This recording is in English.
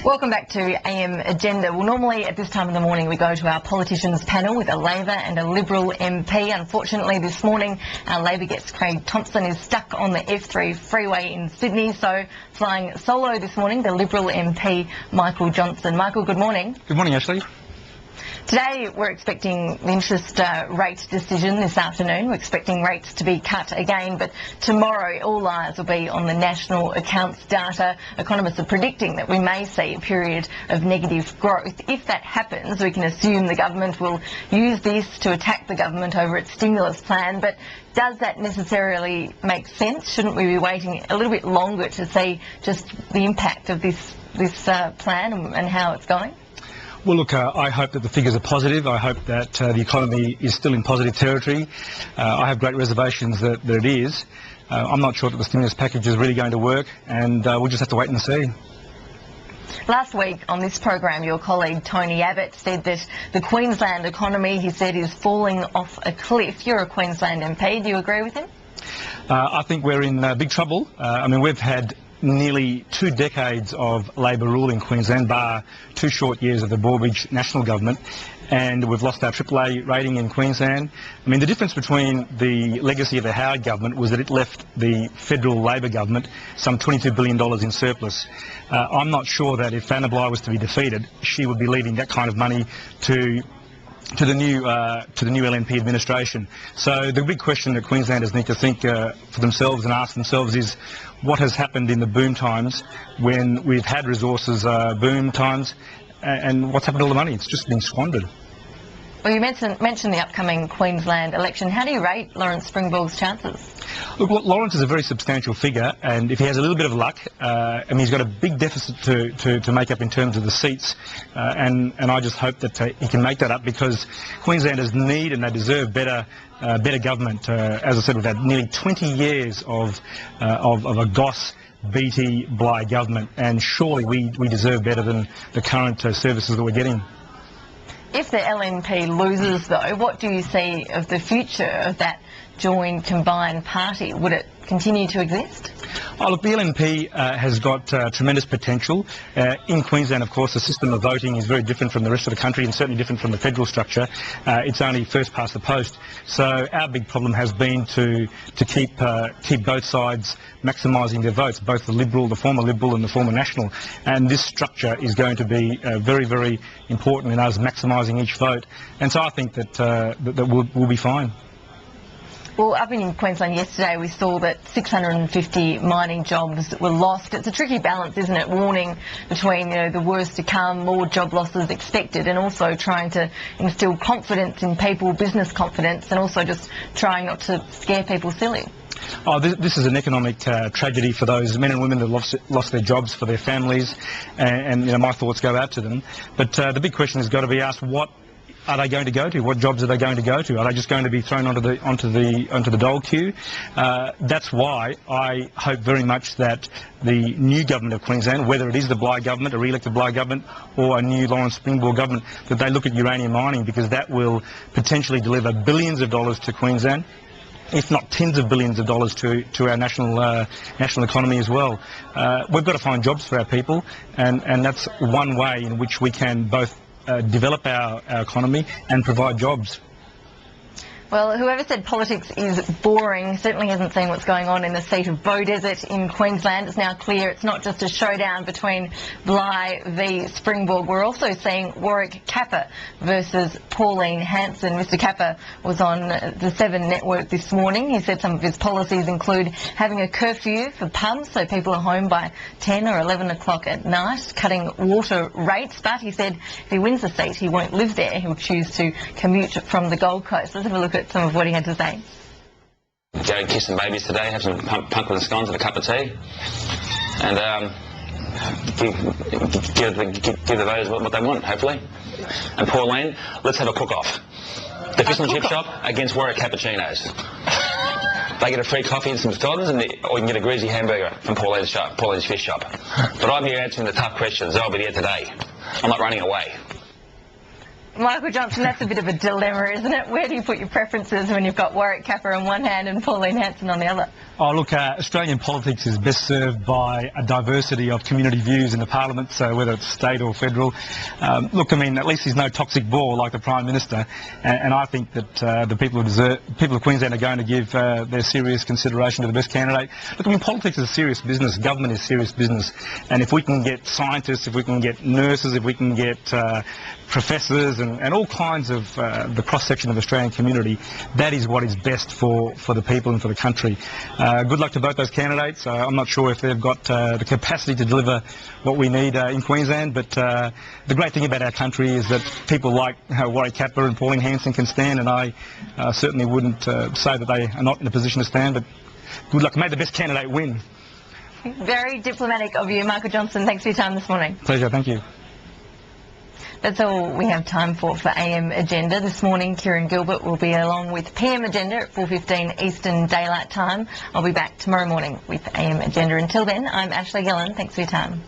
Welcome back to AM Agenda. Well, normally at this time in the morning we go to our politicians panel with a Labor and a Liberal MP. Unfortunately this morning our Labor guest Craig Thomson is stuck on the F3 freeway in Sydney, so flying solo this morning the Liberal MP Michael Johnson. Michael, good morning. Good morning, Ashley. Today we're expecting the interest rate decision this afternoon. We're expecting rates to be cut again, but tomorrow all eyes will be on the national accounts data. Economists are predicting that we may see a period of negative growth. If that happens, we can assume the government will use this to attack the government over its stimulus plan, but does that necessarily make sense? Shouldn't we be waiting a little bit longer to see just the impact of this plan and how it's going? Well, look, I hope that the figures are positive. I hope that the economy is still in positive territory. I have great reservations that it is. I'm not sure that the stimulus package is really going to work, and we'll just have to wait and see. Last week on this program, your colleague Tony Abbott said that the Queensland economy, he said, is falling off a cliff. You're a Queensland MP. Do you agree with him? I think we're in big trouble. I mean, we've had nearly 2 decades of Labor rule in Queensland, bar 2 short years of the Borbidge National Government, and we've lost our AAA rating in Queensland. I mean, the difference between the legacy of the Howard government was that it left the federal Labor government some $22 billion in surplus. I'm not sure that if Anna Bligh was to be defeated, she would be leaving that kind of money to the new LNP administration. So the big question that Queenslanders need to think for themselves and ask themselves is what has happened in the boom times when we've had resources boom times, and what's happened to all the money? It's just been squandered. Well, you mentioned the upcoming Queensland election. How do you rate Lawrence Springborg's chances? Look, Lawrence is a very substantial figure, and if he has a little bit of luck, I mean, he's got a big deficit to make up in terms of the seats, and I just hope that he can make that up, because Queenslanders need and they deserve better government. As I said, we've had nearly 20 years of a Goss, Beattie, Bligh government, and surely we deserve better than the current services that we're getting. If the LNP loses, though, what do you see of the future of that joined combined party? Would it continue to exist? Oh, look, the LNP has got tremendous potential. In Queensland, of course, the system of voting is very different from the rest of the country and certainly different from the federal structure. It's only first past the post. So our big problem has been to keep both sides maximising their votes, both the former Liberal and the former National. And this structure is going to be very, very important in us maximising each vote. And so I think that we'll be fine. Well, up in Queensland yesterday we saw that 650 mining jobs were lost. It's a tricky balance, isn't it? Warning between, the worst to come, more job losses expected, and also trying to instill confidence in people, business confidence, and also just trying not to scare people silly. Oh, this is an economic tragedy for those men and women that lost their jobs, for their families, and my thoughts go out to them. But the big question has got to be asked: what are they going to go to? What jobs are they going to go to? Are they just going to be thrown onto the dole queue? That's why I hope very much that the new government of Queensland, whether it is the Bligh government, a re-elected Bligh government, or a new Lawrence Springborg government, that they look at uranium mining, because that will potentially deliver billions of dollars to Queensland, if not tens of billions of dollars to our national economy as well. We've got to find jobs for our people, and that's one way in which we can both develop our economy and provide jobs. Well, whoever said politics is boring certainly hasn't seen what's going on in the seat of Beaudesert in Queensland. It's now clear it's not just a showdown between Bligh v Springborg. We're also seeing Warwick Capper versus Pauline Hanson. Mr Capper was on the 7 network this morning. He said some of his policies include having a curfew for pubs, so people are home by 10 or 11 o'clock at night, cutting water rates, but he said if he wins the seat he won't live there. He'll choose to commute from the Gold Coast. Let's have a look at some of what he had to say. Go and kiss some babies today, have some pumpkin scones and a cup of tea, and give the voters what they want, hopefully. And Pauline, let's have a cook-off. The fish and chip shop against Warwick Cappuccinos. They get a free coffee and some scones, or you can get a greasy hamburger from Pauline's fish shop. But I'm here answering the tough questions. I'll be there today. I'm not running away. Michael Johnson, that's a bit of a dilemma, isn't it? Where do you put your preferences when you've got Warwick Capper on one hand and Pauline Hanson on the other? Oh, look, Australian politics is best served by a diversity of community views in the parliament, so whether it's state or federal. Look, I mean, at least he's no toxic bore like the Prime Minister, and I think that the people of Queensland are going to give their serious consideration to the best candidate. Look, I mean, politics is a serious business, government is serious business, and if we can get scientists, if we can get nurses, if we can get professors and all kinds of the cross-section of the Australian community, that is what is best for the people and for the country. Good luck to both those candidates. I'm not sure if they've got the capacity to deliver what we need in Queensland, but the great thing about our country is that people like Warwick Capper and Pauline Hanson can stand, and I certainly wouldn't say that they are not in a position to stand, but good luck. May the best candidate win. Very diplomatic of you, Michael Johnson. Thanks for your time this morning. Pleasure, thank you. That's all we have time for AM Agenda. This morning, Kieran Gilbert will be along with PM Agenda at 4:15 Eastern Daylight Time. I'll be back tomorrow morning with AM Agenda. Until then, I'm Ashley Gillen. Thanks for your time.